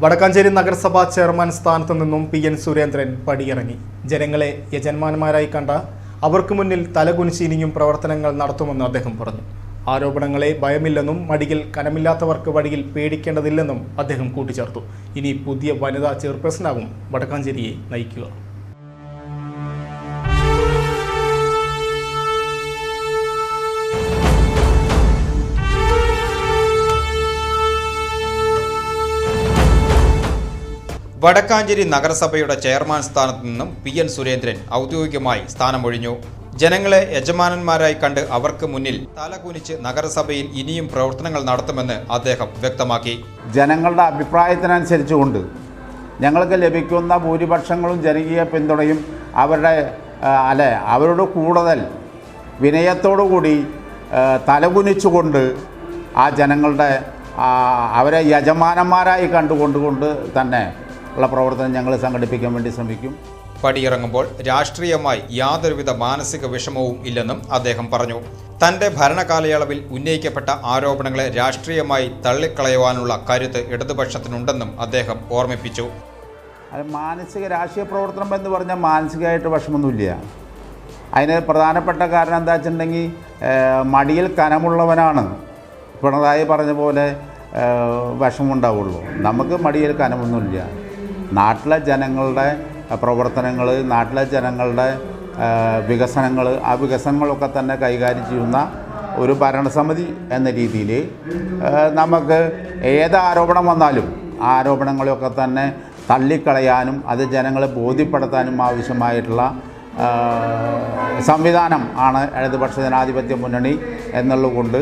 വടക്കാഞ്ചേരി നഗരസഭാ ചെയർമാൻ സ്ഥാനത്തു നിന്നും PN സുരേന്ദ്രൻ പടിയിറങ്ങി. ജനങ്ങളെ യജമാനന്മാരായി കണ്ട അവർക്ക് മുന്നിൽ തലകുനിച്ച് ഇനിയും പ്രവർത്തനങ്ങൾ നടത്തുമെന്ന് അദ്ദേഹം പറഞ്ഞു. ആരോപണങ്ങളെ ഭയമില്ലെന്നും മടിയിൽ കനമില്ലാത്തവർക്ക് വഴിയിൽ പേടിക്കേണ്ടതില്ലെന്നും അദ്ദേഹം കൂട്ടിച്ചേർത്തു. ഇനി പുതിയ വനിതാ ചെയർപേഴ്സണാകും വടക്കാഞ്ചേരിയെ നയിക്കുക. വടക്കാഞ്ചേരി നഗരസഭയുടെ ചെയർമാൻ സ്ഥാനത്ത് നിന്നും PN സുരേന്ദ്രൻ ഔദ്യോഗികമായി സ്ഥാനമൊഴിഞ്ഞു. ജനങ്ങളെ യജമാനന്മാരായി കണ്ട് അവർക്ക് മുന്നിൽ തലകുനിച്ച് നഗരസഭയിൽ ഇനിയും പ്രവർത്തനങ്ങൾ നടത്തുമെന്ന് അദ്ദേഹം വ്യക്തമാക്കി. ജനങ്ങളുടെ അഭിപ്രായത്തിനനുസരിച്ചുകൊണ്ട് ഞങ്ങൾക്ക് ലഭിക്കുന്ന ഭൂരിപക്ഷങ്ങളും ജനകീയ പിന്തുണയും അവരുടെ കൂടുതൽ വിനയത്തോടുകൂടി തലകുനിച്ചുകൊണ്ട് ആ ജനങ്ങളുടെ അവരെ യജമാനന്മാരായി കണ്ടുകൊണ്ട് തന്നെ ഉള്ള പ്രവർത്തനം ഞങ്ങൾ സംഘടിപ്പിക്കാൻ വേണ്ടി ശ്രമിക്കും. പടിയിറങ്ങുമ്പോൾ രാഷ്ട്രീയമായി യാതൊരുവിധ മാനസിക വിഷമവും ഇല്ലെന്നും അദ്ദേഹം പറഞ്ഞു. തന്റെ ഭരണകാലയളവിൽ ഉന്നയിക്കപ്പെട്ട ആരോപണങ്ങളെ രാഷ്ട്രീയമായി തള്ളിക്കളയുവാനുള്ള കരുത്ത് ഇടതുപക്ഷത്തിനുണ്ടെന്നും അദ്ദേഹം ഓർമ്മിപ്പിച്ചു. മാനസിക രാഷ്ട്രീയ പ്രവർത്തനം എന്ന് പറഞ്ഞാൽ മാനസികമായിട്ട് വിഷമമൊന്നുമില്ല. അതിന് പ്രധാനപ്പെട്ട കാരണം എന്താ വെച്ചിട്ടുണ്ടെങ്കിൽ മടിയിൽ കനമുള്ളവനാണ് പിണറായി പറഞ്ഞ പോലെ വിഷമമുണ്ടാവുള്ളൂ. നമുക്ക് മടിയിൽ കനമൊന്നുമില്ല. നാട്ടിലെ ജനങ്ങളുടെ പ്രവർത്തനങ്ങൾ, നാട്ടിലെ ജനങ്ങളുടെ വികസനങ്ങൾ, ആ വികസനങ്ങളൊക്കെ തന്നെ കൈകാര്യം ചെയ്യുന്ന ഒരു ഭരണസമിതി എന്ന രീതിയിൽ നമുക്ക് ഏത് ആരോപണം വന്നാലും ആ ആരോപണങ്ങളെയൊക്കെ തന്നെ തള്ളിക്കളയാനും അത് ജനങ്ങളെ ബോധ്യപ്പെടുത്താനും ആവശ്യമായിട്ടുള്ള സംവിധാനം ആണ് ഇടതുപക്ഷ ജനാധിപത്യ മുന്നണി എന്നുള്ളതുകൊണ്ട്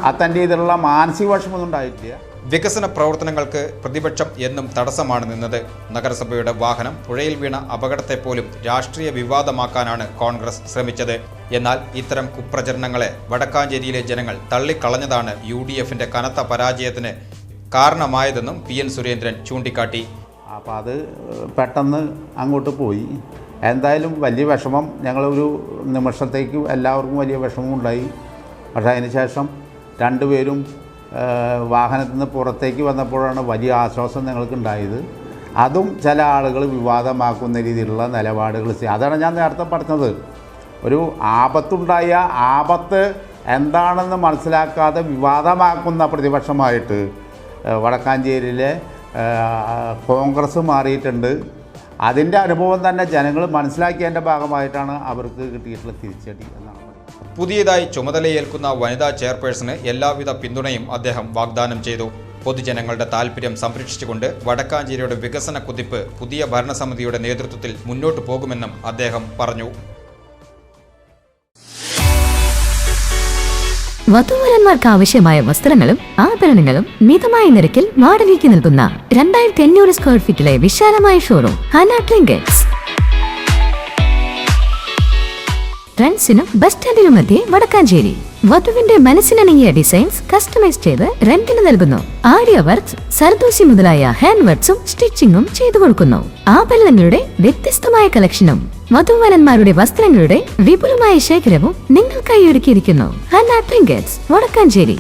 അത്തരം രീതിയിലുള്ള മാനസിക വിഷമമൊന്നും ഉണ്ടായിട്ടില്ല. വികസന പ്രവർത്തനങ്ങൾക്ക് പ്രതിപക്ഷം എന്നും തടസ്സമാണ് നിന്നത്. നഗരസഭയുടെ വാഹനം പുഴയിൽ വീണ അപകടത്തെ പോലും രാഷ്ട്രീയ വിവാദമാക്കാനാണ് കോൺഗ്രസ് ശ്രമിച്ചത്. എന്നാൽ ഇത്തരം കുപ്രചരണങ്ങളെ വടക്കാഞ്ചേരിയിലെ ജനങ്ങൾ തള്ളിക്കളഞ്ഞതാണ് UDFന്റെ കനത്ത പരാജയത്തിന് കാരണമായതെന്നും PN സുരേന്ദ്രൻ ചൂണ്ടിക്കാട്ടി. അപ്പോൾ അത് പെട്ടെന്ന് അങ്ങോട്ട് പോയി. എന്തായാലും വലിയ വിഷമം, ഞങ്ങളൊരു നിമിഷത്തേക്ക് എല്ലാവർക്കും വലിയ വിഷമം ഉണ്ടായി. പക്ഷേ അതിന് ശേഷം രണ്ടുപേരും വാഹനത്തിൽ നിന്ന് പുറത്തേക്ക് വന്നപ്പോഴാണ് വലിയ ആശ്വാസം ഞങ്ങൾക്കുണ്ടായത്. അതും ചില ആളുകൾ വിവാദമാക്കുന്ന രീതിയിലുള്ള നിലപാടുകൾ. അതാണ് ഞാൻ നേരത്തെ പറഞ്ഞത്. ഒരു ആപത്തുണ്ടായ ആപത്ത് എന്താണെന്ന് മനസ്സിലാക്കാതെ വിവാദമാക്കുന്ന പ്രതിപക്ഷമായിട്ട് വടക്കാഞ്ചേരിയിലെ കോൺഗ്രസ് മാറിയിട്ടുണ്ട്. അതിൻ്റെ അനുഭവം തന്നെ ജനങ്ങൾ മനസ്സിലാക്കിയതിൻ്റെ ഭാഗമായിട്ടാണ് അവർക്ക് കിട്ടിയിട്ടുള്ള തിരിച്ചടി എന്നാണ്. പുതിയതായി ചുമതലയേൽക്കുന്ന വനിതാ ചെയർപേഴ്സണ് എല്ലാവിധ പിന്തുണയും അദ്ദേഹം വാഗ്ദാനം ചെയ്തു. പൊതുജനങ്ങളുടെ താൽപര്യം സംരക്ഷിച്ചുകൊണ്ട് വടക്കാഞ്ചേരിയുടെ വികസന കുതിപ്പ് പുതിയ ഭരണസമിതിയുടെ നേതൃത്വത്തിൽ മുന്നോട്ടു പോകുമെന്നും അദ്ദേഹം പറഞ്ഞു. വധൂവരന്മാർക്ക് ആവശ്യമായ വസ്ത്രങ്ങളും ആഭരണങ്ങളും മിതമായ നിരക്കിൽ വാടകയ്ക്ക് നൽകുന്ന 2500 സ്ക്വയർ ഫീറ്റിലെ വിശാലമായ ഷോറൂം ഹന ട്രിങ്കറ്റ്സ്. ട്രെൻഡ്സിനും ബസ് സ്റ്റാൻഡിനും മധ്യേ വടക്കാഞ്ചേരി. വധുവിന്റെ മനസ്സിനിണങ്ങിയ ഡിസൈൻസ് കസ്റ്റമൈസ് ചെയ്ത് റെന്റിന് നൽകുന്നു. ആര്യ വർക്ക്സ്, സർദോസി മുതലായ ഹാൻഡ് വർക്ക്സും സ്റ്റിച്ചിങ്ങും ചെയ്തു കൊടുക്കുന്നു. ആഭരണങ്ങളുടെ വ്യത്യസ്തമായ കളക്ഷനും വധൂവരന്മാരുടെ വസ്ത്രങ്ങളുടെ വിപുലമായ ശേഖരവും നിങ്ങൾക്കായി ഒരുക്കിയിരിക്കുന്നു. ഹന ട്രിങ്കറ്റ്സ്, വടക്കാഞ്ചേരി.